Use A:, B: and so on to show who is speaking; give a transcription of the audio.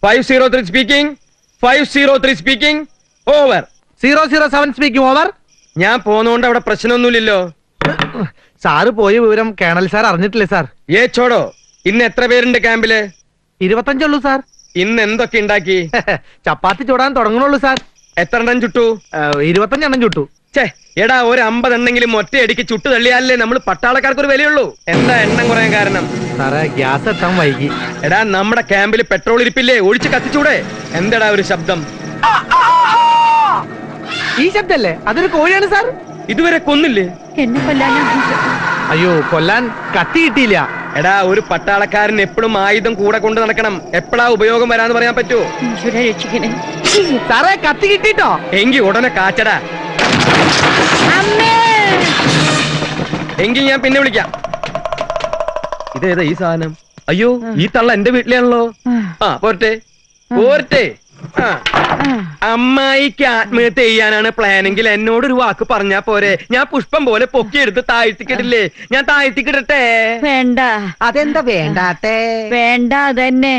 A: 503 speaking 503 speaking over
B: 007 speaking over.
A: ഞാൻ പോന്നോണ്ട് അവിടെ പ്രശ്നമൊന്നുമില്ലല്ലോ.
B: Sir പോയ വിവരം കേണൽ സാർ അറിഞ്ഞിട്ടില്ലേ സാർ?
A: ചോടോ, ഇന്ന് എത്ര പേരുണ്ട് ക്യാമ്പില്?
B: 25 ഉള്ളൂ സാർ.
A: ഇന്ന് എന്തൊക്കെ ഉണ്ടാക്കി?
B: ചപ്പാത്തി ചൂടാൻ തുടങ്ങണുള്ളൂ സാർ.
A: എത്ര എണ്ണം ചുട്ടു?
B: 25 എണ്ണം ചുട്ടു.
A: എടാ, ഒരു 50 എണ്ണെങ്കിലും ഒറ്റയടിക്ക് ചുട്ടു തള്ളിയാലേ നമ്മൾ പട്ടാളക്കാർക്ക് ഒരു വിലയുള്ളൂ. എന്താ എണ്ണം കുറയാൻ കാരണം?
B: സാറേ, ഗ്യാസ് എത്താൻ വൈകി.
A: എടാ, നമ്മുടെ ക്യാമ്പിൽ പെട്രോൾ ഇരിപ്പില്ലേ? ഒഴിച്ച് കത്തിച്ചൂടെ? എന്താടാ ഒരു ശബ്ദം?
B: ഈ ശബ്ദല്ലേ? അതൊരു കോഴിയാണ് സാർ.
A: ഇതുവരെ കൊന്നില്ലേ?
C: എന്നെ കൊല്ലാനാ?
B: അയ്യോ, കൊല്ലാൻ കത്തി കിട്ടിയില്ല.
A: എടാ, ഒരു പട്ടാളക്കാരൻ എപ്പോഴും ആയുധം കൂടെ കൊണ്ട് നടക്കണം. എപ്പോഴാ ഉപയോഗം വരാന്ന് പറയാൻ പറ്റുമോ?
C: രക്ഷിക്കണേ
B: സാറേ, കത്തി കിട്ടിട്ടോ?
A: എങ്കി ഉടനെ കാച്ചടാ. എങ്കിൽ ഞാൻ പിന്നെ വിളിക്കാം. ഇതേതാ ഈ സാധനം? അയ്യോ, ഈ തള്ള എന്റെ വീട്ടിലാണല്ലോ. പോരട്ടെ പോരട്ടെ. അമ്മായിക്ക് ആത്മഹത്യ ചെയ്യാനാണ് പ്ലാനെങ്കിൽ എന്നോടൊരു വാക്ക് പറഞ്ഞാ പോരെ? ഞാൻ പുഷ്പം പോലെ പൊക്കിയെടുത്ത് താഴ്ത്തിക്കിടില്ലേ? ഞാൻ താഴ്ത്തിക്കിടട്ടെ?
C: വേണ്ട.
B: അതെന്താ വേണ്ടാത്തെ?
C: വേണ്ട, അതന്നെ.